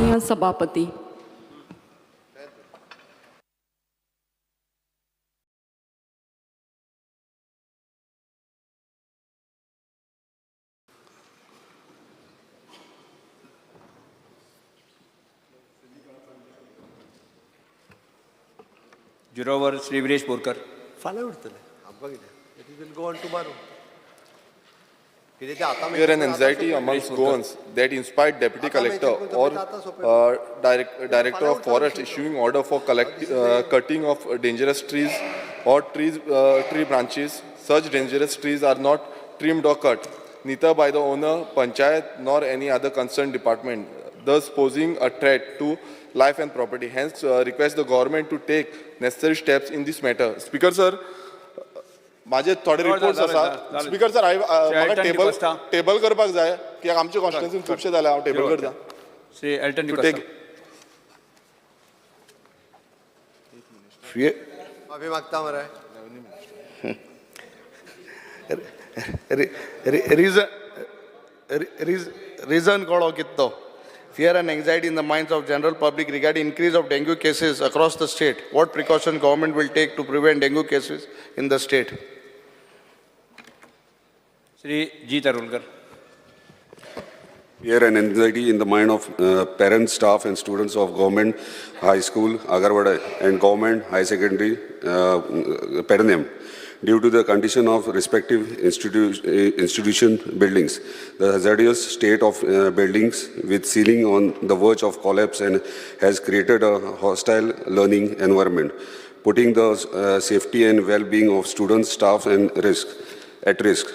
माननीय सभापती, Jurover Sri Viresh Borkar. फाल्यां उरतलें आमकां कितें it will go on tomorrow कितें तें आतां Fear and anxiety amongst Goans that inspired Deputy Collector or Director of Forest issuing order for cutting of dangerous trees or tree branches. Such dangerous trees are not trimmed or cut, neither by the owner, Panchayat, nor any other concerned department, thus posing a threat to life and property. Hence, request the government to take necessary steps in this matter. Speaker, sir. माझे थोडे reports आसा speaker sir म्हाका table करपाक जाय कित्याक आमच्या कॉन्स्टिट्युएन्सीन खुबशे जाले हांव टेबल करता Sri Elton Costa. माफी मागता मरे reason kolo kitto. Fear and anxiety in the minds of general public regarding increase of dengue cases across the state. What precaution government will take to prevent dengue cases in the state? Sri G. Tarulkar. Fear and anxiety in the mind of parents, staff and students of government high school, Agarwada and government high secondary, Pedanam, due to the condition of respective institution buildings. The hazardous state of buildings with ceiling on the verge of collapse and has created a hostile learning environment, putting the safety and well-being of students, staff and at risk.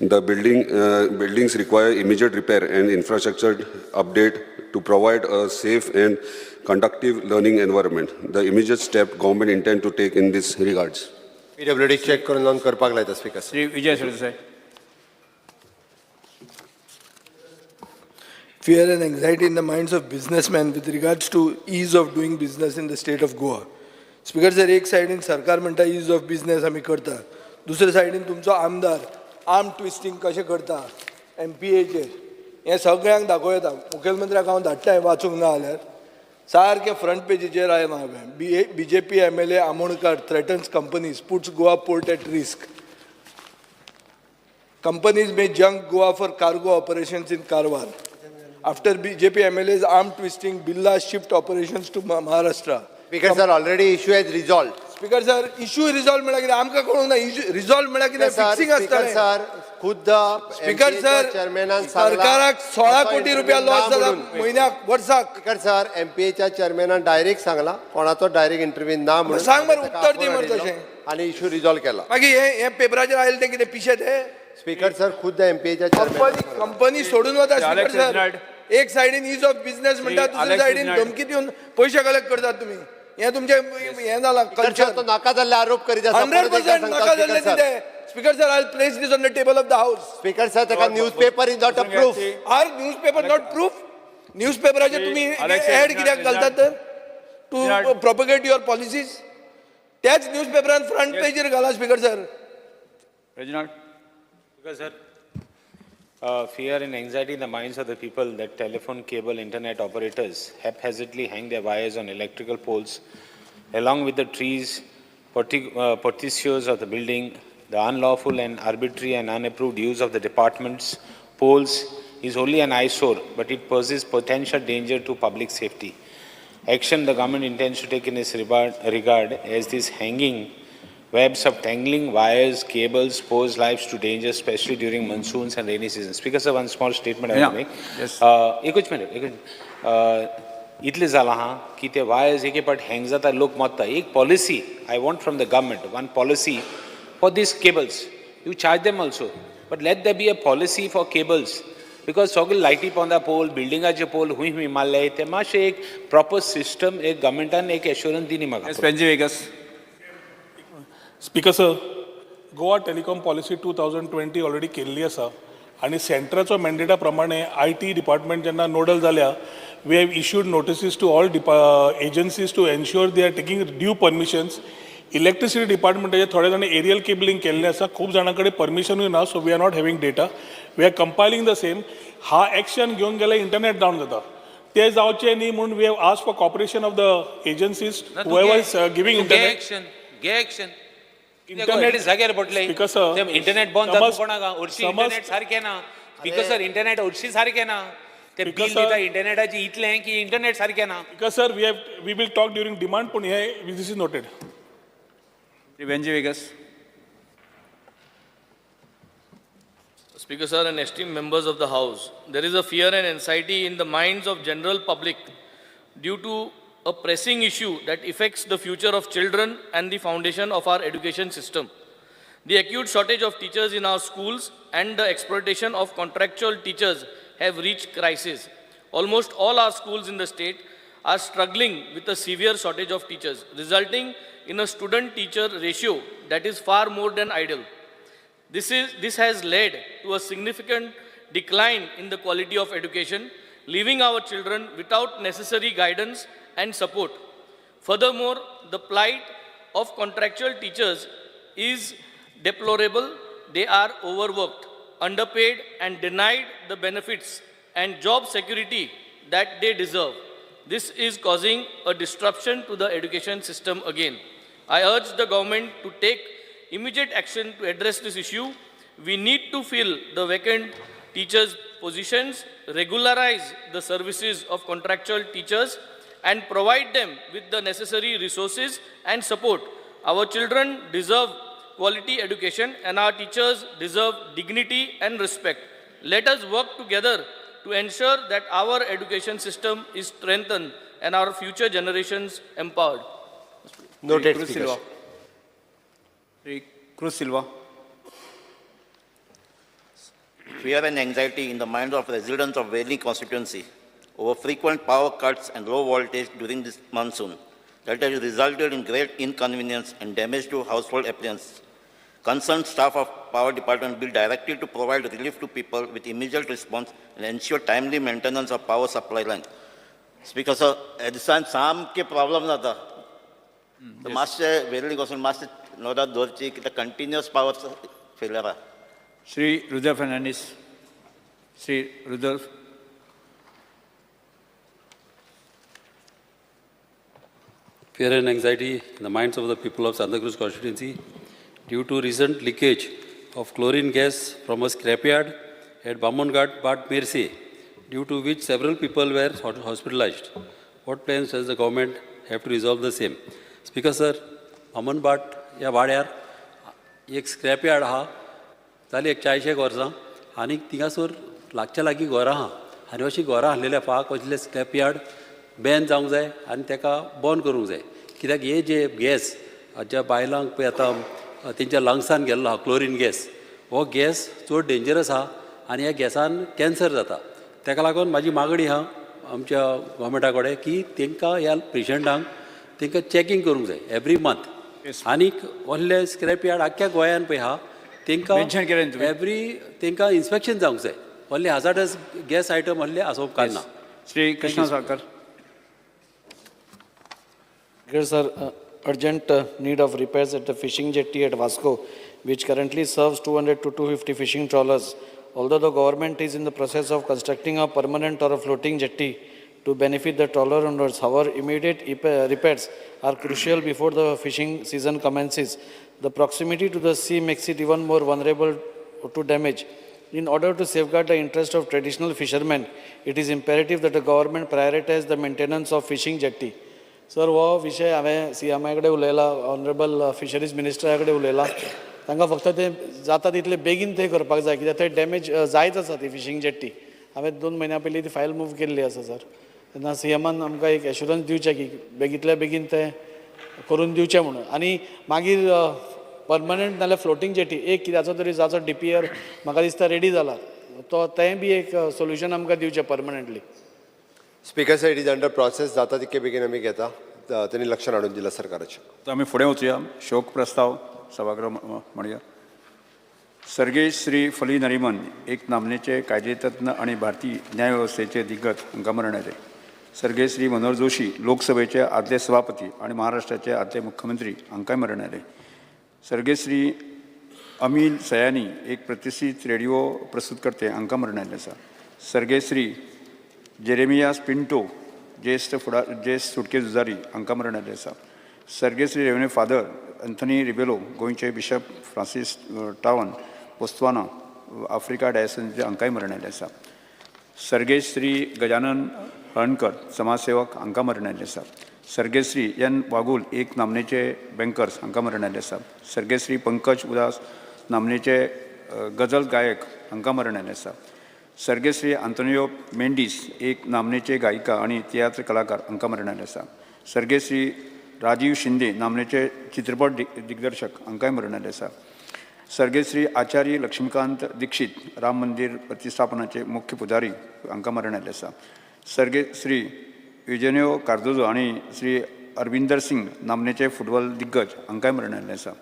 The buildings require immediate repair and infrastructure update to provide a safe and conducive learning environment. The immediate step government intend to take in this regards. PWD check करून नोंद करपाक लायता speaker. Sri Vijay Sardesai. Fear and anxiety in the minds of businessmen with regards to ease of doing business in the state of Goa. Speaker sir, एक साइडीन सरकार म्हणटा ease of business आमी करता, दुसरे साइडीन तुमचो आमदार आर्म ट्विस्टिंग कशें करता MPAचेर हें सगळ्यांक दाखयता. मुखेलमंत्र्याक हांव धाडटा हें वाचूंक ना जाल्यार सारकें फ्रंट पेजीचेर आयलां हांवें. BJP MLA Amonkar threatens companies, puts Goa port at risk. Companies may junk Goa for cargo operations in Karwar. After BJP MLA's arm twisting, Birla shift operations to Maharashtra. Speaker sir, already issue has resolved. Speaker sir, issue resolve म्हणल्यार कितें आमकां कळूंक ना. resolve म्हणल्यार कितें fixing आसतलें. Sir खुद speaker sir सरकाराक 16 कोटी रुपया लॉस जाला म्हयन्याक वर्साक. स्पीकर सर MPAच्या चेअरमॅनान डायरेक्ट सांगला कोणाचो डायरेक्ट इंटरव्यू ना म्हणून सांग मरे उत्तर दी मरे तशें आणि इश्यू रिझॉल्व केला. मागीर हे पेपराचेर आयले ते कितें पिशे ते. स्पीकर सर खुद MPAच्या चेअरमॅन कंपनी सोडून वता. स्पीकर सर एक सायडीन इज ऑफ बिझनेस म्हणटा, दुसरे सायडीन धमकी दिवन पयशे कलेक्ट करतात तुम्ही. हे तुमचे हे जाला कल्चर. तो नाका जाल्ले आरोप करीत आसा. 100% नाका जाल्ले कितें. Speaker sir, I'll place this on the table of the House. Speaker sir, the newspaper is not a proof. Are newspaper not proof? Newspaper तुम्ही ऍड कित्याक घालतात तर टू प्रोपगेट युअर पॉलिसीज. त्याच न्यूजपेपरान फ्रंट पेजीर घाला speaker sir. Reginald. Because sir, fear and anxiety in the minds of the people that telephone, cable, internet operators haphazardly hang their wires on electrical poles along with the trees, porticios of the building. The unlawful and arbitrary and unapproved use of the department's poles is only an eyesore, but it poses potential danger to public safety. Action the government intends to take in this regard as these hanging webs of tangling wires, cables pose lives to danger, especially during monsoons and rainy seasons. Speaker sir, one small statement I want to make. Yes. एकच minute इतले जाला हां की ते wires एके पाट hang जाता लोक मरता. एक policy I want from the government, one policy for these cables. You charge them also, but let there be a policy for cables. Because सगळे लायटी पोंदा पोल, बिल्डिंगाचे पोल हुई मारले, ते मातशें एक proper system एक गव्हर्मेंटान एक assurance दिनी म्हाका. Benji Vegas. Speaker sir, Goa telecom policy 2020 already केल्ली आसा आनी सेंट्राचो मॅन्डेटा प्रमाणे IT डिपार्टमेंट जेन्ना नोडल जाल्या, we have issued notices to all agencies to ensure they are taking due permissions. Electricity डिपार्टमेंटाचे थोडे जाण एरियल केबलिंग केल्लें आसा, खूब जाणां कडेन परमिशनूय ना, so we are not having data. We are compiling the same. हा एक्शन घेवन गेल्यार इंटरनेट डावन जाता. ते जावचे न्ही म्हणून we have ask for cooperation of the agencies whoever is giving internet घे एक्शन Internet- जाग्यार पडले Speaker sir, इंटरनेट बंद समज- जाता कोणाक हरशी समज- इंटरनेट सारखे ना बिकॉज सर इंटरनेट हरशी सारखे ना ते Because बिल sir- दिता इंटरनेटाची इतले की इंटरनेट सारखे ना because sir we will talk during demand पण हे this is noted. Shri Venzy Viegas. Speaker sir and esteemed members of the House, there is a fear and anxiety in the minds of general public due to a pressing issue that affects the future of children and the foundation of our education system. The acute shortage of teachers in our schools and the exploitation of contractual teachers have reached crisis. Almost all our schools in the state are struggling with a severe shortage of teachers, resulting in a student-teacher ratio that is far more than ideal. This has led to a significant decline in the quality of education, leaving our children without necessary guidance and support. Furthermore, the plight of contractual teachers is deplorable. They are overworked, underpaid, and denied the benefits and job security that they deserve. This is causing a disruption to the education system again. I urge the government to take immediate action to address this issue. We need to fill the vacant teachers' positions, regularize the services of contractual teachers, and provide them with the necessary resources and support. Our children deserve quality education and our teachers deserve dignity and respect. Let us work together to ensure that our education system is strengthened and our future generations empowered. Noted, Cruz Speaker. Silva. Shri Cruz Silva. Fear and anxiety in the minds of residents of Valley constituency over frequent power cuts and low voltage during this monsoon that has resulted in great inconvenience and damage to household appliances. Concerned staff of Power Department will be directed to provide relief to people with immediate response and ensure timely maintenance of power supply line. Speaker, sir, दिसान सामके problem जाता. मातशे वेरली वचून मातशे नोटात दवरची कित्याक continuous power failure आहा. Shri Rudal Fernandes. Shri Rudal. Fear and anxiety in the minds of the people of Santa Cruz constituency due to recent leakage of chlorine gas from a scrapyard at Bamunghat, Bhat Merse, due to which several people were hospitalized. What plans does the government have to resolve the same? Speaker sir, Bamunghat या वाड्यार एक scrapyard आहा जाली एक 40 वर्सां आनी थिंगासोर लागच्या लागीं घरां आहा आनी अशीं घरां आसलेल्या फाक असले स्क्रॅपयार्ड बॅन जावंक जाय आनी ताका बंद करूंक जाय कित्याक हे जे गॅस ज्या बायलांक पळय आतां तेंच्या लंग्सान गेल्लो आहा क्लोरीन गॅस हो गॅस चड डेंजरस आहा आनी ह्या गॅसान कॅन्सर जाता ताका लागून म्हाजी मागणी आहा आमच्या गोवोरमेंटा कडेन की तांकां ह्या पेशंटांक तांकां चॅकींग करूंक जाय एवरी मंथ आनीक व्हडले स्क्रॅपयार्ड आख्ख्या गोंयान पळय आहा Mention केलें तांकां तुमी. तांकां इन्स्पेक्शन जावंक जाय व्हडले हाजार्डस गॅस आयटम व्हडले आसोवंक उपकारना. Shri Krishna Salkar. Here, sir, urgent need of repairs at the fishing jetty at Vasco, which currently serves 200 to 250 fishing trawlers. Although the government is in the process of constructing a permanent or a floating jetty to benefit the trawler owners, however, immediate repairs are crucial before the fishing season commences. The proximity to the sea makes it even more vulnerable to damage. In order to safeguard the interest of traditional fishermen, it is imperative that the government prioritize the maintenance of fishing jetty. Sir हो विशय हांवें CMI कडेन उलयला honourable fisheries मिनिस्टरा कडेन उलयला तांकां फक्त ते जाता तितले बेगीन ते करपाक जाय कित्याक थंय डॅमेज जायत आसा ती फिशींग जेट्टी हांवें 2 म्हयन्या पयलीं ती फायल मूव केल्ली आसा सर तेन्ना CMान आमकां एक एश्युरन्स दिवचें की बेगींतल्या बेगीन ते करून दिवचें म्हणून आनी मागीर परमनंट नाल्यार फ्लोटींग जेटी एक कित्याचो तरी जाचो DPR म्हाका दिसता रेडी जाला तो तें बी एक सोल्युशन आमकां दिवचें permanently. Speaker sir, it is under process. जाता तितके बेगीन आमी घेता. त्यांनी लक्षात हाडून दिला सरकाराच्या. तर आम्ही पुढे वचूया. शोक प्रस्ताव सभागृह म्हणूया. सर्गेश श्री फली नरिमन एक नामनेचे कायदेतज्ञ आणि भारतीय न्यायव्यवस्थेचे दिग्गज हांकां मरण आयलें. सर्गेश श्री मनोहर जोशी लोकसभेचे आदले सभापती आणि महाराष्ट्राचे आदले मुख्यमंत्री हांकांय मरण आयलें. सर्गेश श्री अमीन सयानी एक प्रतिष्ठीत रेडिओ प्रस्तुतकर्ते हांकां मरण आयलें आसा. सर्गेश श्री जेरेमिया पिंटो ज्येष्ठ सुटके झुजारी हांकां मरण आयलें आसा. सर्गे श्री रेवन्यू फादर एंथनी रिबेलो गोंयचे बिशप फ्रांसीस टावन बोत्सवाना आफ्रिका डायसेसचे हांकांय मरण आयलें आसा. सर्गे श्री गजानन हळणकर समाजसेवक हांकां मरण आयलें आसा. सर्गे श्री एन वागूल एक नामनेचे बँकर्स हांकां मरण आयलें आसा. सर्गे श्री पंकज उदास नामनेचे गजल गायक हांकां मरण आयलें आसा. सर्गे श्री आंतोनियो मेंडीस एक नामनेचे गायिका आनी तियात्र कलाकार हांकां मरण आयलें आसा. सर्गे श्री राजीव शिंदे नामनेचे चित्रपट दिग्दर्शक हांकांय मरण आयलें आसा. सर्गे श्री आचार्य लक्ष्मीकांत दीक्षित राम मंदिर प्रतिस्थापनाचे मुख्य पुजारी हांकां मरण आयलें आसा. सर्गे श्री युजेनियो कार्दोजो आनी श्री अरविंदर सिंग नामनेचे फुटबॉल दिग्गज हांकांय मरण आयलें आसा.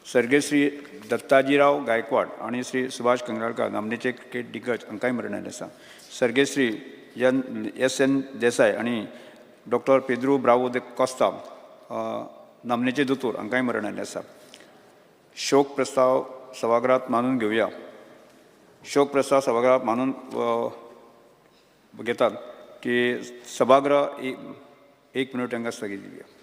सर्गे श्री दत्ताजीराव गायकवाड आनी श्री सुभाष कंगराळकार नामनेचे क्रिकेट दिग्गज हांकांय मरण आयलें आसा. सर्गे श्री एस.एन. देसाय आनी डॉक्टर पेद्रो ब्रावो दे कॉस्ता नामनेचे दोतोर हांकांय मरण आयलें आसा. शोक प्रस्ताव सभागृहात मानून घेवया. शोक प्रस्ताव सभागृहात मानून घेतात की सभागृह एक मिनिट हांगा स्थगीत दिवया.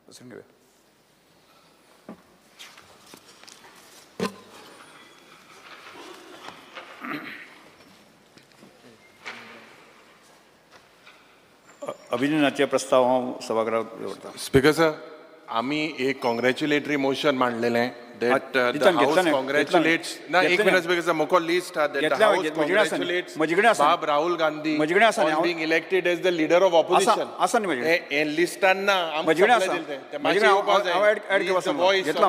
बसून घेऊया. अभिनंदनाचे प्रस्ताव हांव सभागृहाक दवरतां. स्पीकर सर, आम्ही एक कॉंग्रॅच्युलेटरी मोशन मांडलेलें that the House congratulates. ना एक मिनिट स्पीकर सर, मोको लिस्ट हा that the House congratulates Bab Rahul Gandhi on being elected as the leader of opposition. आसा न्ही म्हजे हे लिस्टांना म्हजे कडेन आसा. हांव ऍड करपाक घेतला.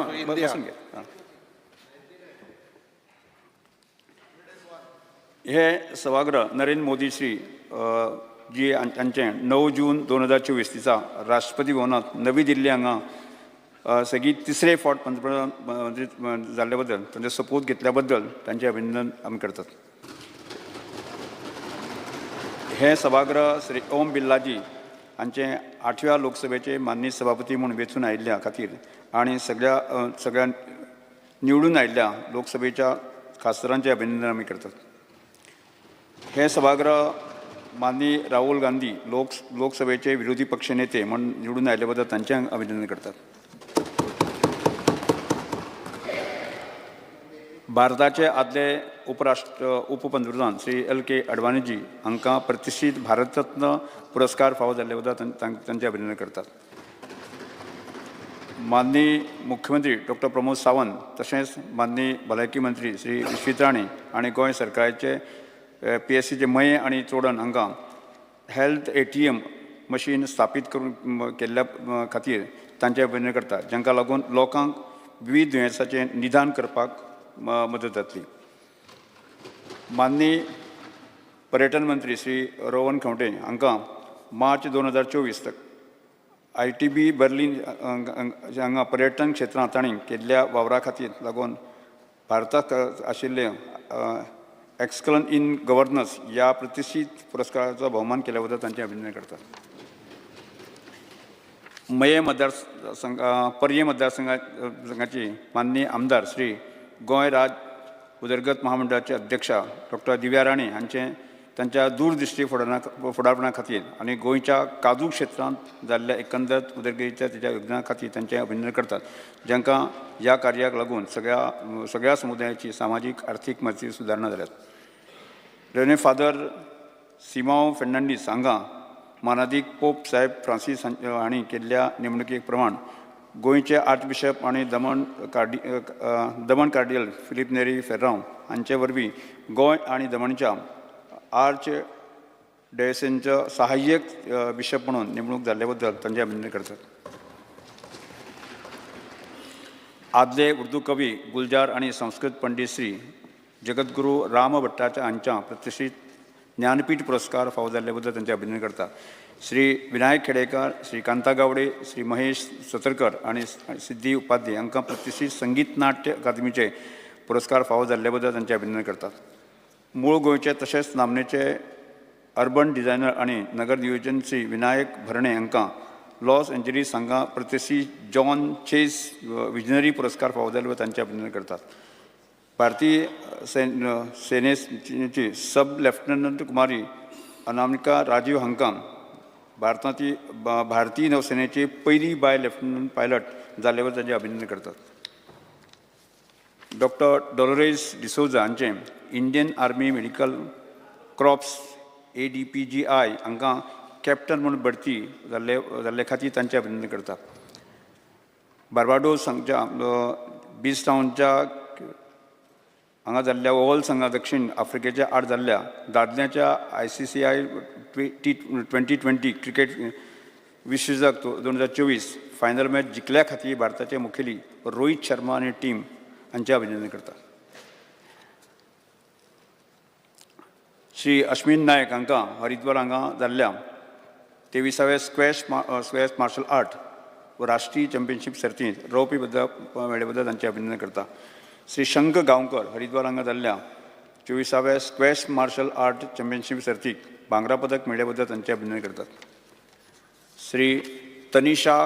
हे सभागृह नरेंद्र मोदी श्री जी हांचे 9 जून 2024 दिसा राष्ट्रपती भवनात नवी दिल्ली हांगा सगळी तिसरे फावट पंतप्रधान जाल्ले बद्दल तांचे सोपूत घेतल्या बद्दल तांचे अभिनंदन आमी करतात. हे सभागृह श्री ओम बिर्लाजी हांचे 8व्या लोकसभेचे माननीय सभापती म्हणून वेंचून आयिल्ल्या खातीर आनी सगळ्या निवडून आयिल्ल्या लोकसभेच्या खासदारांचे अभिनंदन आमी करतात. हे सभागृह माननीय राहुल गांधी लोकसभेचे विरोधी पक्ष नेते म्हणून निवडून आयिल्ले बद्दल तांचे अभिनंदन करतात. भारताचे आदले उपपंतप्रधान श्री L.K. अडवाणीजी हांकां प्रतिश्ठीत भारत रत्न पुरस्कार फावो जाल्ले बद्दल तांचे अभिनंदन करतात. माननीय मुख्यमंत्री डॉक्टर प्रमोद सावंत तशेंच माननीय भलायकी मंत्री श्री विश्वित राणे आनी गोंय सरकाराचे PSCचे मये आनी चोडण हांकां हेल्थ ATM मशीन स्थापीत करून केल्ल्या खातीर तांचे अभिनंदन करता, जांकां लागून लोकांक विविध दुयेंसांचें निदान करपाक मदत जातली. माननीय पर्यटन मंत्री श्री रोहन खंवटे हांकां मार्च 2024 ITB बर्लिन हांगा पर्यटन क्षेत्रांत तांणी केल्ल्या वावरा खातीर लागून भारताक आशिल्ले एक्सलन्स इन गव्हर्नन्स ह्या प्रतिश्ठीत पुरस्काराचो भोवमान केल्या बद्दल तांचें अभिनंदन करतात. पर्ये मतदारसंघाची माननीय आमदार श्री गोंय राज्य उदरगत महामंडळाचे अध्यक्षा डॉक्टर दिव्या राणे हांचे तांच्या दूरदृश्टी फुडारपणा खातीर आनी गोंयच्या काजू क्षेत्रांत जाल्ल्या एकंदर उदरगतीच्या तेच्या योगदाना खातीर तांचें अभिनंदन करतात, जांकां ह्या कार्याक लागून सगळ्या समुदायाची सामाजीक आर्थीक मजती सुदारणा जाल्यात. रेव्हन्यू फादर सिमांव फेर्नांडीस हांगा मानादीक पोप साहेब फ्रांसीस हांणी केल्ल्या नेमणुके प्रमाण गोंयचे आर्च बिशप आनी दमण कार्डियल फिलीप नेरी फेर्रांव हांचे वरवीं गोंय आनी दमणच्या आर्च डायोसिसचो सहाय्यक बिशप म्हणून नेमणूक जाल्ले बद्दल तांचे अभिनंदन करतात. आदले उर्दू कवी गुलजार आणि संस्कृत पंडित श्री जगद्गुरू राम भट्टाचार्य हांच्या प्रतिश्ठीत ज्ञानपीठ पुरस्कार फावो जाल्ले बद्दल तांचे अभिनंदन करता. श्री विनायक खेडेकर, श्री कांता गावडे, श्री महेश सतरकर आणि सिद्धी उपाध्ये हांकां प्रतिश्ठीत संगीत नाट्य अकादमीचे पुरस्कार फावो जाल्ले बद्दल तांचे अभिनंदन करतात. मूळ गोंयचे तशेंच नामनेचे अर्बन डिझायनर आणि नगर नियोजन श्री विनायक भरणे हांकां लॉस एंजलीस हांगा प्रतिश्ठीत जॉन चेस विजनरी पुरस्कार फावो जाल्ले बद्दल तांचे अभिनंदन करतात. भारतीय सेनेची सब लेफ्टनंट कुमारी अनामिका राजीव हांकां भारतीय नौसेनेची पहिली बाय लेफ्टनंट पायलट जाल्ले बद्दल तांचे अभिनंदन करतात. डॉक्टर डॉलोरेस डिसोजा हांचे Indian army medical crops ADPGI हांकां कॅप्टन म्हणून बढती जाल्ले खातीर तांचे अभिनंदन करतात. बार्बाडोस हांगच्या बीजटावनच्या हांगा जाल्ल्या ओव्हल संघा दक्षिण आफ्रिकेच्या आड जाल्ल्या दादल्यांच्या ICCI T20 क्रिकेट विश्वचषक 2024 फायनल मॅच जिखल्या खातीर भारताचे मुखेली रोहित शर्मा आनी टीम हांचे अभिनंदन करतात. श्री अश्विन नायक हांकां हरिद्वार हांगा जाल्ल्या 23व्या स्क्वॅश मार्शल आर्ट व राष्ट्रीय चॅम्पियनशीप सर्तींत रौप्य पदक मेळ्ळे बद्दल तांचे अभिनंदन करता. श्री शंक गांवकर हरिद्वार हांगा जाल्ल्या 24व्या स्क्वॅश मार्शल आर्ट चॅम्पियनशीप सर्तीक भांगरा पदक मेळ्ळे बद्दल तांचे अभिनंदन करतात. श्री तनिशा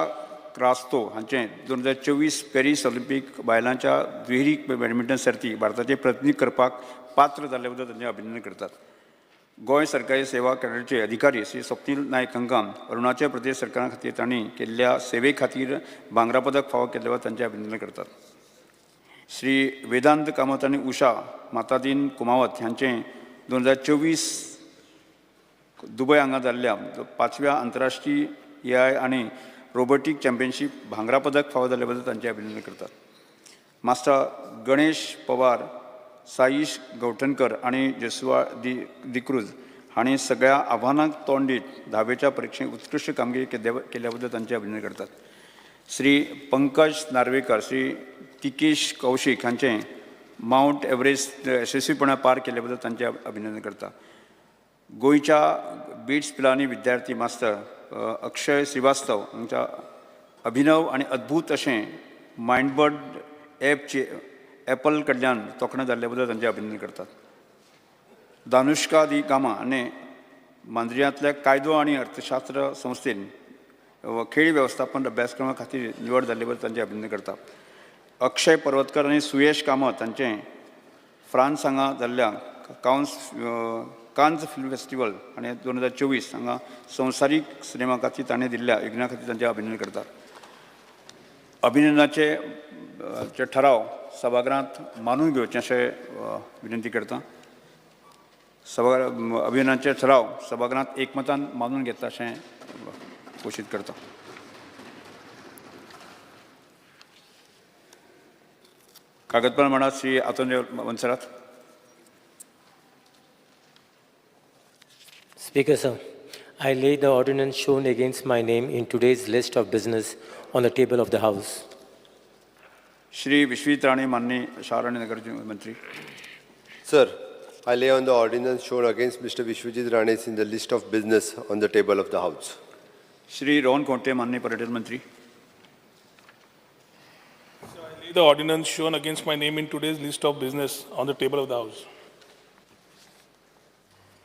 क्रास्तो हांचे 2024 पॅरीस ऑलिंपीक बायलांच्या दुहेरी बॅडमिंटन सर्ती भारताचे प्रतिनिधित्व करपाक पात्र जाल्ले बद्दल तांचे अभिनंदन करतात. गोंय सरकारी सेवा केंद्राचे अधिकारी श्री स्वप्नील नायक हांकां अरुणाचल प्रदेश सरकारा खातीर तांणी केल्ल्या सेवे खातीर भांगरा पदक फावो केल्ले बद्दल तांचे अभिनंदन करतात. श्री वेदांत कामत आनी उषा मातादीन कुमावत हांचे 2024 दुबय हांगा जाल्ल्या 5व्या आंतरराष्ट्रीय AI आनी रोबोटीक चॅम्पियनशीप भांगरा पदक फावो जाल्ले बद्दल तांचे अभिनंदन करतात. मास्टर गणेश पवार, साईश गौठणकर आणि जसवा दिक्रूज हांणी सगळ्या आव्हानांक तोंड दीत 10वेच्या परीक्षेत उत्कृश्ट कामगिरी केल्या बद्दल तांचे अभिनंदन करतात. श्री पंकज नार्वेकर, श्री तिकेश कौशिक हांचे माउंट एव्हरेस्ट यशस्वीपणान पार केल्या बद्दल तांचे अभिनंदन करता. गोंयच्या बिट्स पिलांनी विद्यार्थी मास्तर अक्षय श्रीवास्तव हांच्या अभिनव आनी अद्भुत अशें मायंडबर्ड ॲपचे ॲपल कडल्यान तोखणाय जाल्ल्या बद्दल तांचे अभिनंदन करतात. दानुष्का दी कामा हाणें मांद्रियांतल्या कायदो आनी अर्थशास्त्र संस्थेन खेळ वेवस्थापन अभ्यासक्रमा खातीर निवड जाल्ले बद्दल तांचे अभिनंदन करतात. अक्षय पर्वतकर आनी सुयश कामत हांचें फ्रांस हांगा जाल्ल्या कान्स फिल्म फेस्टिवल आनी 2024 हांगा संवसारीक सिनेमा खातीर ताणें दिल्ल्या यज्ञा खातीर तांचे अभिनंदन करतात. अभिनंदनाचे ठराव सभागृहांत मानून घेवचे अशें विनंती करता. अभिनंदनाचे ठराव सभागृहांत एकमतान मानून घेता अशें घोशीत करता. कागदपत्र म्हणा Shri Atul वंसरात. Speaker, sir, I lay the ordinance shown against my name in today's list of business on the table of the House. Shri विश्वित Rane माननीय शहर आणि नगर मंत्री. Sir, I lay on the ordinance shown against Mr. Vishwajit Rane in the list of business on the table of the House. Shri Rohan कोंटे माननीय पर्यटन मंत्री. I lay the ordinance shown against my name in today's list of business on the table of the House.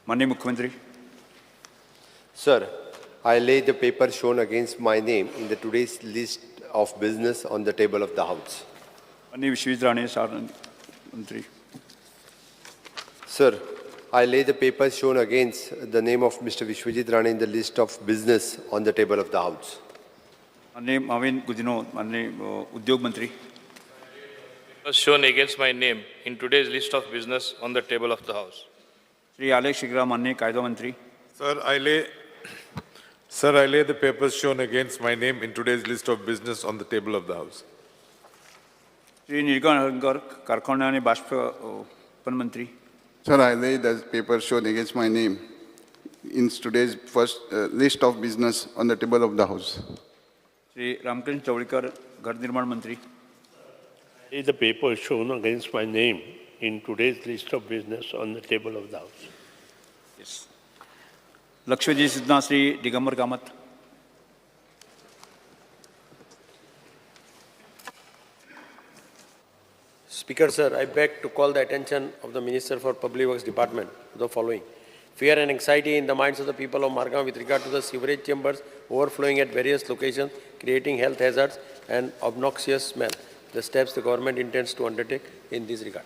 माननीय मुख्यमंत्री. Sir, I lay the paper shown against my name in the today's list of business on the table of the House. माननीय विश्वित राणे शहर मंत्री. Sir, I lay the paper shown against the name of Mr. Vishwajit Rane in the list of business on the table of the House. माननीय माविन गुदिनो माननीय उद्योग मंत्री. Was shown against my name in today's list of business on the table of the House. Shri आलेख शिग्रा माननीय कायदा मंत्री. Sir, I lay the papers shown against my name in today's list of business on the table of the House. Shri निलकंठकर कारखाने आणि बाष्प उत्पन्न मंत्री. Sir, I lay the paper shown against my name in today's first list of business on the table of the House. Shri Ramakrishna चवळीकर घर निर्माण मंत्री. Is the paper shown against my name in today's list of business on the table of the House? Yes. लक्ष्मीजी सिद्धा Shri Digambar Kamat. Speaker, sir, I beg to call the attention of the Minister for Public Works Department to the following. Fear and anxiety in the minds of the people of Margam with regard to the sewerage chambers overflowing at various locations, creating health hazards and obnoxious smell. The steps the government intends to undertake in this regard.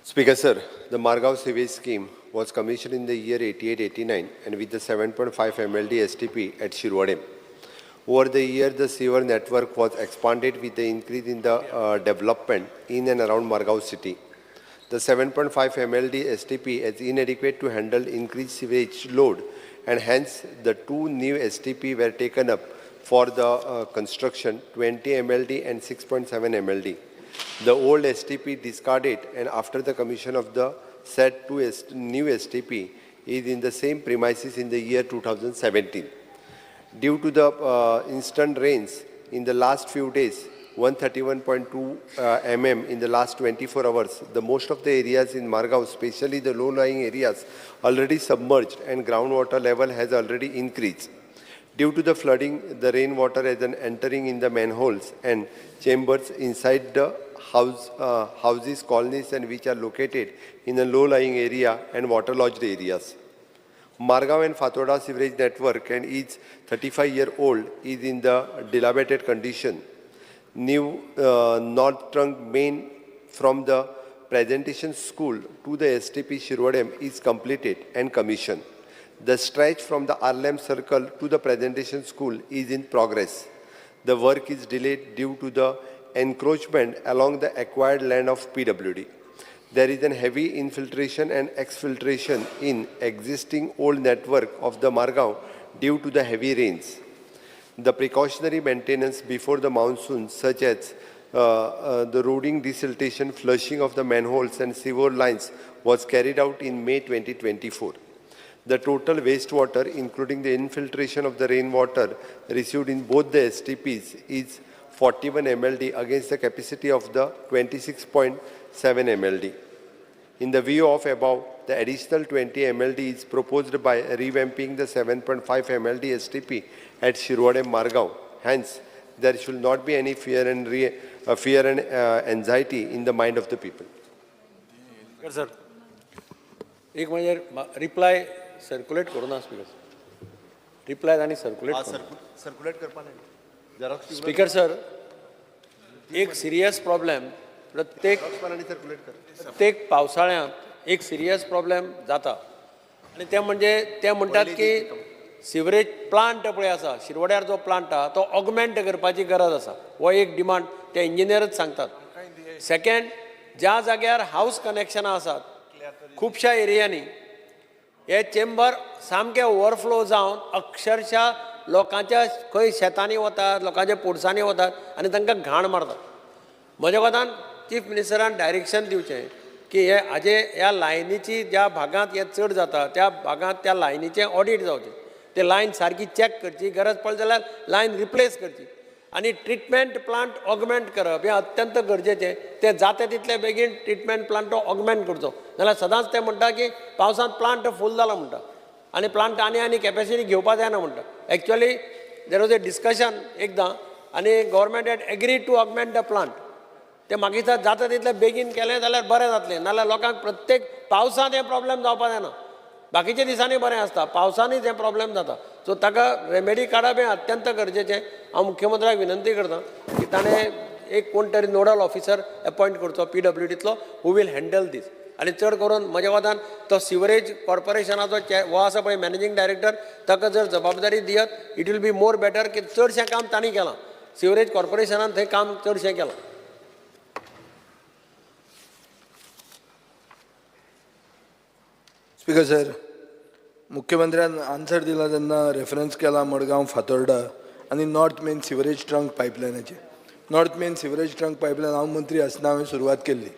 Speaker, sir, the Margao sewage scheme was commissioned in the year 88-89 and with the 7.5 MLD STP at Shirwadem. Over the year, the sewer network was expanded with the increase in the development in and around Margao city. The 7.5 MLD STP is inadequate to handle increased sewage load, and hence the two new STP were taken up for the construction, 20 MLD and 6.7 MLD. The old STP discarded, and after the commission of the said new STP is in the same premises in the year 2017. Due to the instant rains in the last few days, 131.2 mm in the last 24 hours, the most of the areas in Margao, especially the low-lying areas, already submerged and groundwater level has already increased. Due to the flooding, the rainwater is entering in the manholes and chambers inside the houses, colonies, and which are located in a low-lying area and water-lodged areas. Margao and Fatoda sewerage network and each 35-year-old is in the dilapidated condition. New North Trunk main from the presentation school to the STP Shirwadem is completed and commissioned. The stretch from the Arlem Circle to the presentation school is in progress. The work is delayed due to the encroachment along the acquired land of PWD. There is a heavy infiltration and exfiltration in existing old network of the Margao due to the heavy rains. The precautionary maintenance before the monsoon, such as the roading, desiltation, flushing of the manholes and sewer lines, was carried out in May 2024. The total wastewater, including the infiltration of the rainwater received in both the STPs, is 41 MLD against the capacity of the 26.7 MLD. In the view of above, the additional 20 MLD is proposed by revamping the 7.5 MLD STP at Shirwadem Margao. Hence, there should not be any fear and anxiety in the mind of the people. Yes, sir. एक म्हणजे reply circulate करू ना speaker. Reply आणि circulate. Circulate करपाना. Speaker sir, एक serious problem प्रत्येक पावसाळ्यात एक serious problem जाता आणि ते म्हणजे ते म्हणतात की सिवरेज प्लांट पळय आसा शिरवड्यार जो प्लांट आहा तो ऑगमेंट करपाची गरज आसा हो एक डिमांड ते इंजिनियरच सांगतात सेकंड ज्या जाग्यार हाऊस कनेक्शनां आसात खुबश्या एरियांनी हे चेंबर सामके ओवरफ्लो जावन अक्षरशः लोकांच्या खंय शेतांनी वतात लोकांच्या पोरसांनी वतात आनी तांकां घाण मारतात म्हज्या कोतान चीफ मिनिस्टरान डायरेक्शन दिवचें की हे हाजे ह्या लायनीची ज्या भागांत हे चड जाता त्या भागांत त्या लायनीचें ऑडिट जावचें ते लायन सारकी चॅक करची गरज पडली जाल्यार लायन रिप्लेस करची आनी ट्रिटमेंट प्लांट ऑगमेंट करप हें अत्यंत गरजेचें तें जाता तितले बेगीन ट्रिटमेंट प्लांट ऑगमेंट करचो नाल्यार सदांच ते म्हणटा की पावसांत प्लांट फूल जाला म्हणटा आनी प्लांट आनी कॅपॅसिटी घेवपा जायना म्हणटा actually there was a discussion एकदां आनी government had agreed to augment the plant ते म्हाका दिसता जाता तितलें बेगीन केलें जाल्यार बरें जातलें नाल्यार लोकांक प्रत्येक पावसांत हें प्रॉब्लेम जावपा जायना बाकीच्या दिसांनी बरें आसता पावसांनीच हें प्रॉब्लेम जाता सो ताका रेमेडी काडप हें अत्यंत गरजेचें हांव मुख्यमंत्र्याक विनंती करतां की ताणें एक कोण तरी नोडल ऑफिसर अपॉयंट करचो PWDंतलो हू वील हँडल दीस आनी चड करून म्हज्या कोतान तो सिवरेज कॉर्पोरेशनाचो हो आसा पळय मॅनेजींग डायरेक्टर ताका जर जबाबदारी दियत it will be more better की चडशें काम तांणी केलां सिवरेज कॉर्पोरेशनान थंय काम चडशें केलां स्पीकर सर, मुख्यमंत्र्यान आन्सर दिला तेन्ना रेफरन्स केला मडगांव फातोर्डा आनी नॉर्थ मेन सिवरेज ट्रंक पायपलायनाचे. North main sewerage trunk pipeline हांव मंत्री आसतना हांवें सुरवात केल्ली.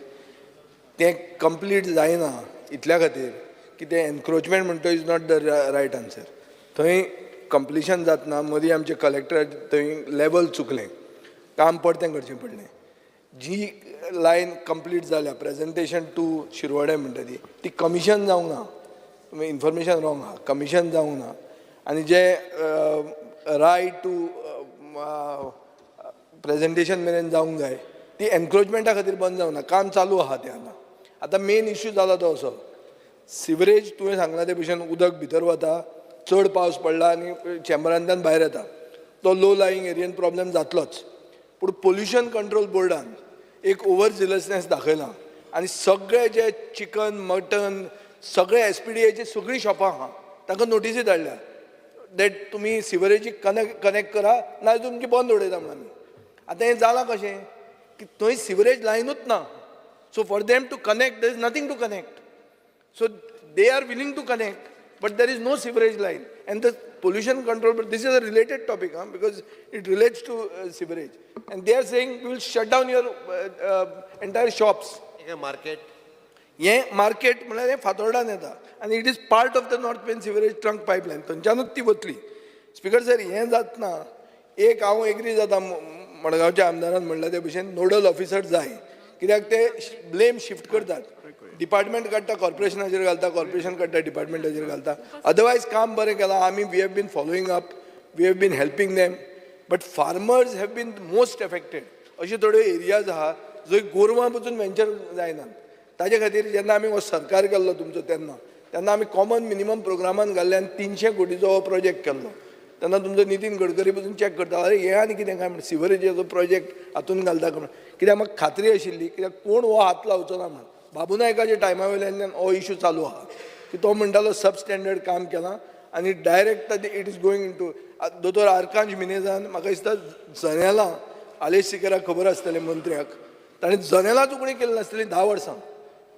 तें कंप्लीट जायना इतल्या खातीर की तें एनक्रोचमेंट म्हणटा is not the right answer. थंय कंप्लिशन जातना मदीं आमचे कलेक्टर थंय लेवल चुकलें, काम परतें करचें पडलें. जी लायन कंप्लीट जाल्या प्रेजेंटेशन टू शिरवाडे म्हणटा ती कमिशन जावंक ना. तुमी इन्फॉर्मेशन रॉंग आहा, कमिशन जावंक ना. आनी जे रायट टू प्रेजेंटेशन मेरेन जावंक जाय ती एनक्रोचमेंटा खातीर बंद जावंक ना. काम चालू आहा तें आतां मेन इश्यू जाला तो असो, सिवरेज तुवें सांगला ते भशेन उदक भितर वता, चड पावस पडला आनी चेंबरांतल्यान भायर येता, तो लो लायिंग एरियन प्रॉब्लेम जातलोच. पूण पोल्युशन कंट्रोल बोर्डान एक ओवर झिलसनेस दाखयला आनी सगळे जे चिकन मटन सगळे SPDAची सगळीं शॉपां आहा तांकां नोटिसी धाडल्या दॅट तुमी सिवरेजीक कनेक्ट करा नाजाल्यार तुमची बंद उडयता म्हणून. आतां हें जालां कशें की थंय सिवरेज लायनूच ना. So for them to connect there is nothing to connect. So they are willing to connect, but there is no sewerage line. And the pollution control, but this is a related topic because it relates to sewerage. And they are saying we will shut down your entire shops. Market. Yeah, market म्हळ्यार हें फातोर्डान येता आनी it is part of the north main sewerage trunk pipeline थंयच्यानूच ती वतली. Speaker sir, हें जातना एक हांव एग्री जाता मडगांवच्या आमदारान म्हणला ते भशेन नोडल ऑफिसर जाय, कित्याक ते ब्लेम शिफ्ट करतात. डिपार्टमेंट काडटा कॉर्पोरेशनाचेर घालता, कॉर्पोरेशन काडटा डिपार्टमेंटाचेर घालता. अदरवायज काम बरें केलां आमी, we have been following up, we have been helping them. But farmers have been most affected. अशे थोड्यो एरियाज आहा जंय गोरवां पसून वेंचर जायनात. ताजे खातीर जेन्ना आमी हो सरकार केल्लो तुमचो तेन्ना आमी कॉमन मिनिमम प्रोग्रामान घाल्ले आनी 300 कोटीचो हो प्रोजेक्ट केल्लो. तेन्ना तुमचो नितीन गडकरी पसून चॅक करता, अरे हे आनी कितें काय म्हण सिवरेजाचो प्रोजेक्ट हातून घालता काय म्हण. कित्याक म्हाका खात्री आशिल्ली, कित्याक कोण हो हात लावचो ना म्हण. बाबू नायकाच्या टायमा वयल्यान हो इश्यू चालू आहा की तो म्हणटालो सब स्टँडर्ड काम केलां आनी direct it is going in to. दोतोर आर्कांश मिनेजान म्हाका दिसता जनेलां आलेश सिकेराक खबर आसतलें मंत्र्याक, ताणें जनेलां चुकणी केली नासतली 10 वर्सां.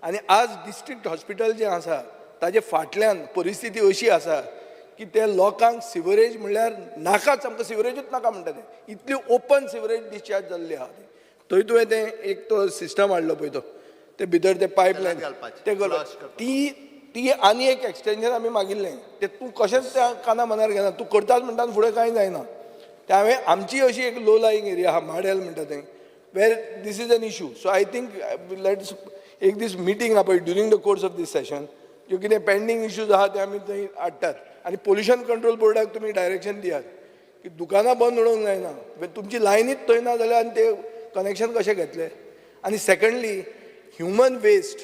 आनी आज डिस्ट्रिक्ट हॉस्पिटल जें आसा ताजे फाटल्यान परिस्थिती अशी आसा की ते लोकांक सिवरेज म्हणल्यार नाकाच, आमकां सिवरेजूच नाका म्हणटा ते. इतली ओपन सिवरेज डिस्चार्ज जाल्ली आहा. थंय तुवें तें एक तो सिस्टम हाडलो पळय तो, ते भितर ते पायपलायन ते ती आनी एक एक्सटेंशन आमी मागिल्लें. ते तूं कशेंच त्या काना मनार घेना, तूं करतात म्हणटा फुडें कांय जायना. ते हांवें आमची अशी एक लो लायिंग एरिया आहा माडेल म्हणटा थंय, where this is an issue. So I think let's एक दीस मिटींग आहा पळय during the course of this session, ज्यो कितें पेंडींग इश्यूज आहा ते आमी थंय हाडटात. आनी पोल्युशन कंट्रोल बोर्डाक तुमी डायरेक्शन दियात की दुकानां बंद उडोवंक जायना. तुमची लायनीच थंय ना जाल्यार आनी ते कनेक्शन कशें घेतले. आनी secondly human waste,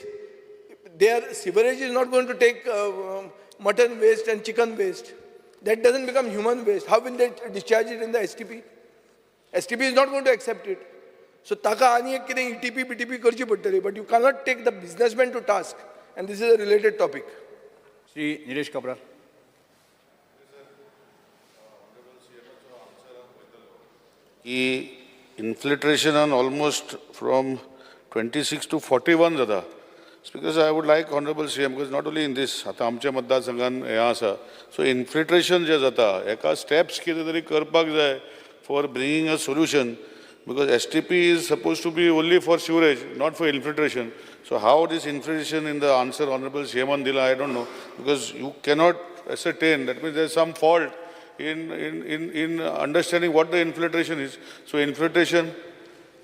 sewerage is not going to take mutton waste and chicken waste. That doesn't become human waste. How will they discharge it in the STP? STP is not going to accept it. So taka ani ek kidei ETP BTP करची पडटली, but you cannot take the businessman to task, and this is a related topic. Shri Nilesh Cabral. की infiltration on almost from 26 to 41 जाता. Because I would like Honorable CM, because not only in this, आता आमच्या मतदारसंघान हें आसा, so infiltration जे जाता, हेका steps कितें तरी करपाक जाय for bringing a solution, because STP is supposed to be only for sewerage, not for infiltration. So how this infiltration in the answer Honorable CM dila, I don't know, because you cannot ascertain, that means there is some fault in understanding what the infiltration is. So infiltration,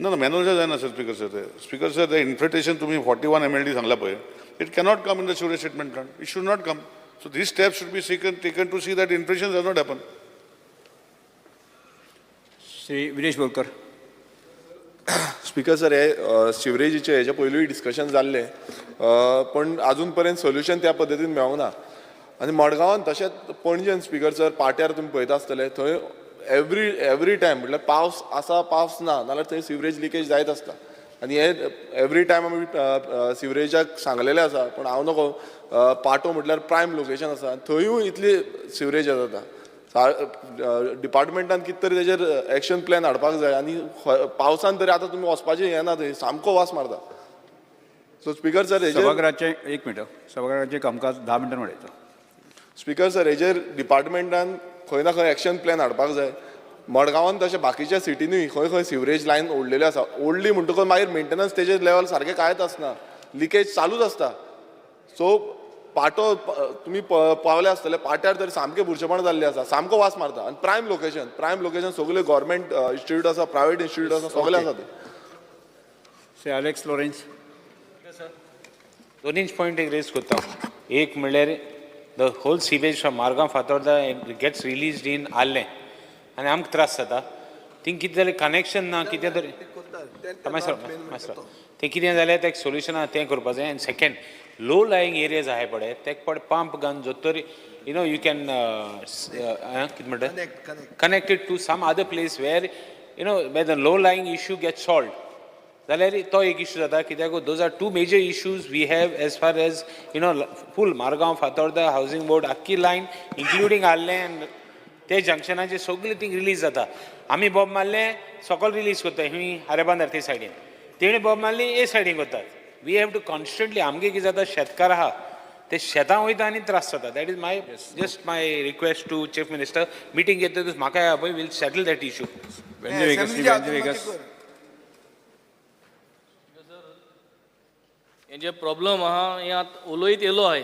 no, manual जायना sir, Speaker sir, the infiltration to me 41 MLD सांगला पळय, it cannot come in the sewage treatment plant. It should not come. So these steps should be taken to see that infiltration does not happen. Shri Vinesh Borkar. Speaker sir, हे सिवरेजीचे हेच्या पयलूय discussion जाल्लें, पण अजून पर्यंत solution त्या पद्दतीन मेळोंक ना. आनी मडगांवान तशेंच पणजेन स्पीकर सर पाट्यार तुमी पळयता आसतले, थंय एवरी टायम म्हटल्यार पावस आसा पावस ना नाल्यार थंय सिवरेज लिकेज जायत आसता. आनी हे एवरी टायम आमी सिवरेजाक सांगलेलें आसा, पण हांव नको, पाटो म्हटल्यार प्रायम लोकेशन आसा, थंयूय इतली सिवरेज जाता. डिपार्टमेंटान कितें तरी तेजेर एक्शन प्लॅन हाडपाक जाय. आनी पावसान तरी आतां तुमी वचपाचें हें ना, थंय सामको वास मारता. सो स्पीकर सर सभागृहाचे एक मिनटं सभागृहाचे कामकाज 10 मिनटां वाडयता. स्पीकर सर हेजेर डिपार्टमेंटान खंय ना खंय एक्शन प्लॅन हाडपाक जाय. मडगांवान तशें बाकीच्या सिटींनी खंय खंय सिवरेज लायन ओडलेली आसा. ओडली म्हणटकच मागीर मेंटेनन्स तेजे लेवल सारकें कांयच आसना. लिकेज चालूच आसता. सो पाटो तुमी पावले आसतले पाट्यार तरी सामकें बुरशेपण जाल्लें आसा. सामको वास मारता. आनी प्रायम लोकेशन सगळे गव्हर्मेंट इन्स्टिट्यूट आसा प्रायवेट इन्स्टिट्यूट आसा सगळे आसा ते. से अलेक्स लॉरेन्स. दोनीच पॉयंट एक रेज करता. एक म्हणल्यार the whole sewage from Margao Fatorda gets released in आल्लें आनी आमकां त्रास जाता. थिंग कितें जालें कनेक्शन ना कितें तरी तें कितें जालें तें सोल्युशन आहा तें करपा जाय. आनी सेकेंड लो लायंग एरियाज आहाय पळय तेका पडे पंप घालून जोतोरी यू नो यू कॅन कितें म्हणटा connected to some other place where you know where the low lying issue get solve जाल्यार तो एक इश्यू जाता. कित्याक those are two major issues we have as far as you know full Margao Fatorda housing board आख्खी line including आल्लें ते जंक्शनाचे सगळे थिंग रिलीज जाता. आमी बॉब मारलें सकयल रिलीज करता खंय आरेबांदर ते सायडीन तेणी बॉब मारली ए सायडीन करतात. वी हॅव टू कॉन्स्टंटली आमगे कितें जाता शेतकार आहा ते शेतां वयता आनी त्रास जाता. That is my just my request to chief minister meeting घेता म्हाका पळय वील सेटल दॅट इश्यू. हे जे प्रॉब्लम आहा हे आतां उलयत येयलो हाय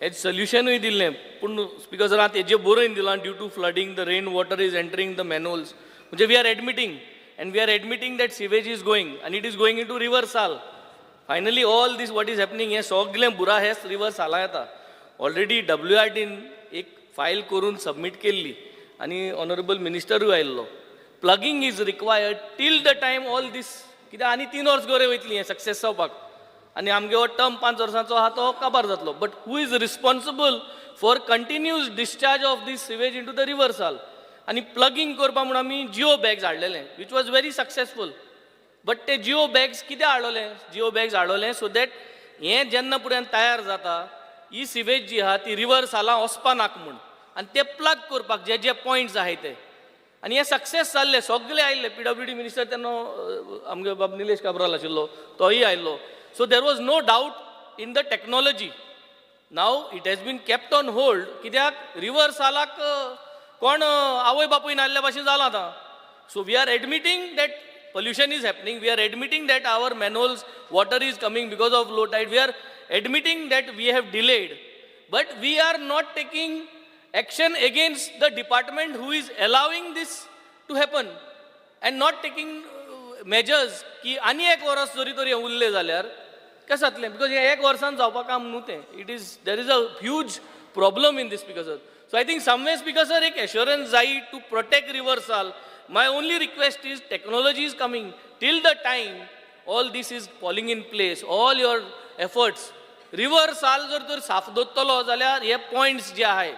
हेज सोल्युशनूय दिल्लें पूण स्पीकर सर आतां हेजें बरोवन दिलां due to flooding the rain water is entering the manholes म्हणजे we are admitting and we are admitting that sewage is going and it is going into river Sal. Finally all this what is happening हे सगळें बुरा हेच river Sala येता. Already WRTन एक file करून submit केल्ली आनी ऑनरेबल मिनिस्टरूय आयिल्लो. Plugging is required till the time all these कित्याक आनी 3 वर्स गरे वयतली हें सक्सेस जावपाक आनी आमगे हो टर्म 5 वर्सांचो आहा तो काबार जातलो. But who is responsible for continuous discharge of this sewage into the river Sal. आणि प्लगिंग करपा म्हणून आमी जिओ बॅग्स हाडलेले which was very successful. But ते जिओ बॅग्स कित्याक हाडलोले जिओ बॅग्स हाडलोले सो दॅट हें जेन्ना फुडें तयार जाता ही सिवेज जी आहा ती रिवर साला वचपा नाका म्हूण आनी ते प्लग करपाक जे जे पॉयंट्स आहाय ते आनी हे सक्सेस जाल्ले सगळे आयिल्ले. PWD मिनिस्टर तेन्ना आमगे बाब निलेश काब्राल आशिल्लो तोय आयिल्लो. So there was no doubt in the technology. Now it has been kept on hold कित्याक रिवर सालाक कोण आवय बापूय नासल्या भाशेन जाला आतां. So we are admitting that pollution is happening. We are admitting that our manholes water is coming because of low tide. We are admitting that we have delayed. But we are not taking action against the department who is allowing this to happen and not taking measures की आनी एक वर्स जरी तरी उरले जाल्यार कशें जातलें बिकॉज हे एक वर्सान जावपाक काम न्हू तें. It is there is a huge problem in these speaker sir. So I think someway speaker sir एक एश्योरन्स जाय to protect river Sal. My only request is technology is coming. Till the time all this is falling in place, all your efforts, river साल जर तर साफ दवरतलो जाल्यार हे points जे आहाय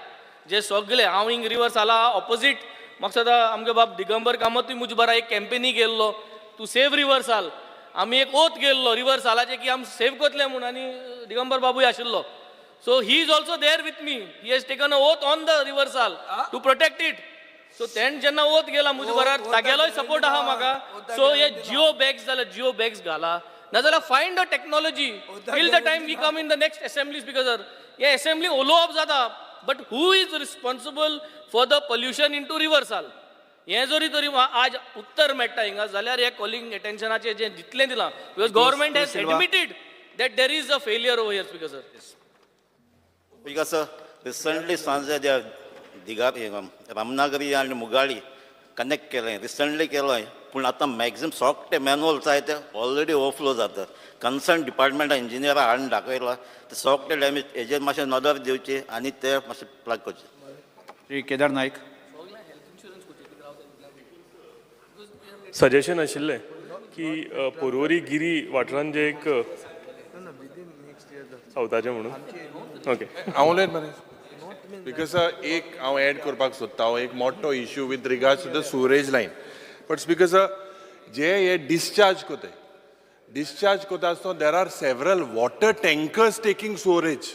जे सगळे हांव हिंग रिवर साला ऑपोजीट म्हाका सदां आमगे बाब दिगंबर कामतूय मुजे बरा एक कॅम्पेनी गेल्लो टू सेव रिवर साल. आमी एक ओथ गेल्लो रिवर सालाचे की आमी सेव करतले म्हणून आनी दिगंबर बाबूय आशिल्लो. So he is also there with me. He has taken a oath on the river साल टू प्रोटेक्ट इट. सो तेण जेन्ना ओत गेला मुजे बराबर तागेलोय सपोर्ट आहा म्हाका. सो हे जिओ बॅग्स जाल्यार जिओ बॅग्स घाला नाजाल्यार find a technology till the time we come in the next assembly speaker sir. हे असेंब्ली उलोवप जाता but who is responsible for the pollution in to river Sal. हें जरी तरी आज उत्तर मेळटा हिंगा जाल्यार हे कॉलिंग अटेन्शनाचें जें जितलें दिलां because government has admitted that there is a failure over here speaker sir. Speaker sir recently सांजे रामनागरी आणि मुगाळी कनेक्ट केलें रिसंटली केलें पूण आतां मॅक्झिमम सगळे मॅन्युअल्स आहाय ते ऑलरेडी ओवरफ्लो जातात. कन्सर्न डिपार्टमेंटा इंजिनियरा हाडून दाखयला ते सगळे डॅमेज हेजेर मातशें नदर दिवचे आनी ते मातशें प्लग करचे. श्री केदार नायक. सजेशन आशिल्लें की पर्वरी गिरी वाठारांत जे एक सावथाचें म्हणून ओके हांव उलयत मरे बिकॉज एक हांव एड करपाक सोदता एक मोठो issue with regards to the सुरेज लायन. बट स्पीकर सर जे हे डिस्चार्ज कोता आसतना there are several water tankers taking storage.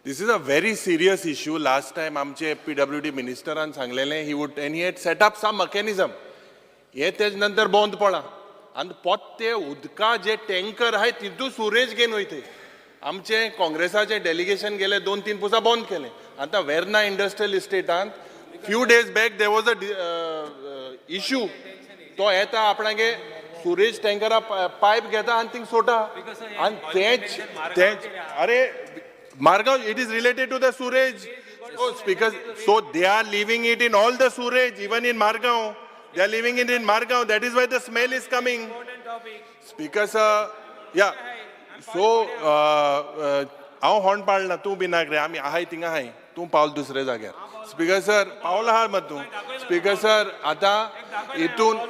This is a very serious issue. Last time आमचे PWD मिनिस्टरान सांगलेलें he would and he had set up some mechanism. हे तेज नंतर बंद पडला आनी पोत्ते उदका जे टँकर आहाय तितू सुरेज घेवन वयताय. आमचे काँग्रेसाचे डेलिगेशन गेले 2-3 पुसा बंद केले. आतां वेर्ना इंडस्ट्रियल इस्टेटांत few days back there was a issue. तो येता आपणागे सुरेज टँकरा पायप घेता आनी थिंग सोडटा आनी तेच अरे Margao it is related to the सुरेज. Speaker, so they are leaving it in all the sewage, even in Margaon. They are leaving it in Margaon. That is why the smell is coming. Speaker, sir, yeah. So, हांव horn पाळना तूं बी नागरे आमी आहाय थिंगा आहाय तूं पावल दुसरे जाग्यार. स्पीकर सर पावला आहा मत तूं. स्पीकर सर आतां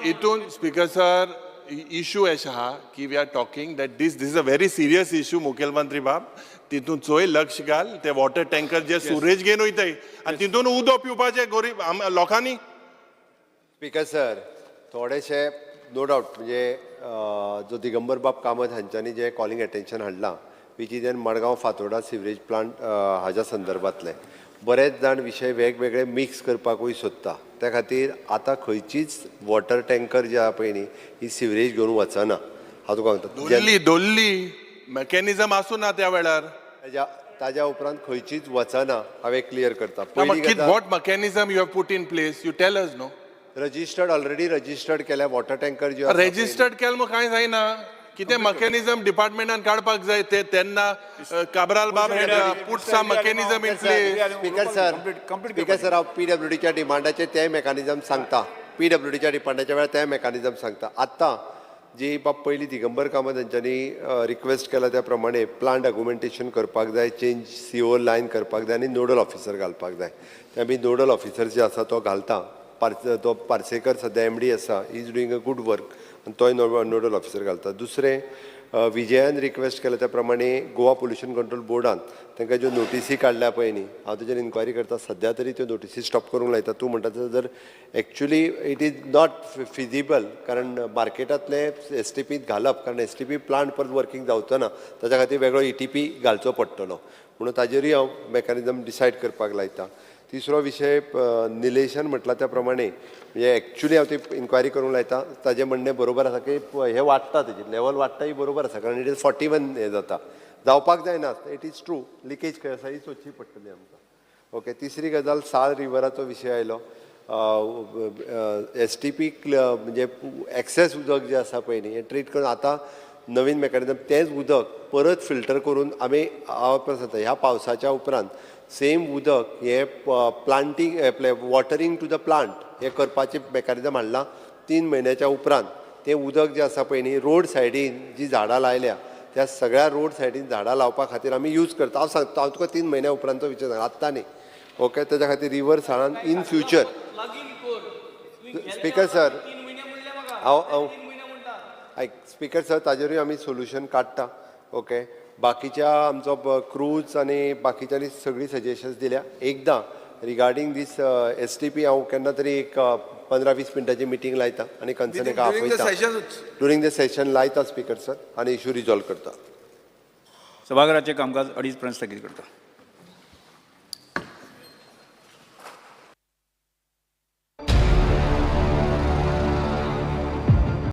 इतून स्पीकर सर इशू अशें आहा की we are talking that this is a very serious issue मुखेलमंत्री बाब. तितून चोय लक्ष घाल ते वॉटर टँकर जे सुरेज घेवन वयताय आनी तितून उदक पिवपाचें गरीब लोकांनी. स्पीकर सर थोडेशे नो डावट म्हणजे जो दिगंबर बाब कामत हांच्यांनी जे कॉलिंग अटेन्शन हाडलां which is an Madgaon Fatorda sewerage plant हाज्या संदर्भांतले बरेच जाण विशय वेगवेगळे मिक्स करपाकूय सोदता. त्या खातीर आतां खंयचीच वॉटर टँकर जे आहा पळय न्ही ही सिवरेज घेवन वचना. हांव तुका सांगता दोल्ली मेकॅनिझम आसूं ना त्या वेळार ताज्या उपरांत खंयचीच वचना. हांवें क्लियर करता. What mechanism you have put in place you tell us know. Registered already registered केल्या वॉटर टँकर जे रजिस्टर्ड केल मग कांय जायना. कितें मेकॅनिझम डिपार्टमेंटान काडपाक जाय ते तेन्ना काबराल बाब put some mechanism in place. Speaker sir हांव PWDच्या डिमांडाचे ते मेकॅनिझम सांगता. PWDच्या डिमांडाच्या वेळार ते मेकॅनिझम सांगता. आत्तां जी बाब पयलीं दिगंबर कामत हांच्यांनी रिक्वेस्ट केला त्या प्रमाणे प्लांट डॉक्युमेंटेशन करपाक जाय, चेंज CO लायन करपाक जाय आनी नोडल ऑफिसर घालपाक जाय. ते आमी नोडल ऑफिसर जे आसा तो घालता. तो पार्सेकर सद्या MD आसा is doing a good work आनी तोय नोडल ऑफिसर घालता. दुसरें विजयान रिक्वेस्ट केल्या त्या प्रमाणे गोवा पोल्युशन कंट्रोल बोर्डान तांकां ज्यो नोटिसी काडल्या पळय न्ही हांव ताचेर इन्क्वायरी करता. सद्या तरी त्यो नोटिसी स्टॉप करूंक लायता. तूं म्हणटा जर actually it is not feasible कारण मार्केटांतले STP घालप कारण STP प्लांट परत वर्किंग जावचो ना ताच्या खातीर वेगळो ETP घालचो पडटलो म्हणून ताजेरूय हांव मेकॅनिझम डिसायड करपाक लायता. तिसरो विशय निलेशन म्हटला त्या प्रमाणे म्हणजे एक्चुली हांव ती इन्क्वायरी करूंक लायता. ताजें म्हणणें बरोबर आसा की हे वाडटा तेजें लेवल वाडटा ही बरोबर आसा कारण इट इज 41 हे जाता जावपाक जायना. इट इज ट्रू लिकेज खंय आसा ही सोदची पडटली आमकां. ओके. तिसरी गजाल साल रिवराचो विशय आयलो. STP म्हणजे एक्सेस उदक जें आसा पळय न्ही हें ट्रीट करून आतां नवीन मेकॅनिझम तेंच उदक परत फिल्टर करून आमी सांगता ह्या पावसाच्या उपरांत सेम उदक हे प्लांटींग आपले वॉटरिंग टू द प्लांट हे करपाचें मेकॅनिझम हाडलां. 3 म्हयन्याच्या उपरांत तें उदक जें आसा पळय न्ही रोड सायडीन जी झाडां लायल्या त्या सगळ्या रोड सायडीन झाडां लावपा खातीर आमी यूज करता. हांव सांगता हांव तुका 3 म्हयन्या उपरांतचो विचार सांगता आत्तां न्ही. ओके. तेच्या खातीर रिवर साळान इन फ्युचर. स्पीकर सर हांव स्पीकर सर ताजेरूय आमी सोल्युशन काडटा. ओके. बाकीच्या आमचो क्रूज आनी बाकीच्यांनी सगळी सजेशन्स दिल्या. एकदां रिगार्डींग दीस STP हांव केन्ना तरी एक 15-20 मिनटाची मिटींग लायता आनी कन्सर्न एका आपयता ड्युरींग द सेशन लायता स्पीकर सर आनी इशू रिजॉल्व करता. सभागृहाचें कामकाज 2:30 पर्यंत स्थगीत करता.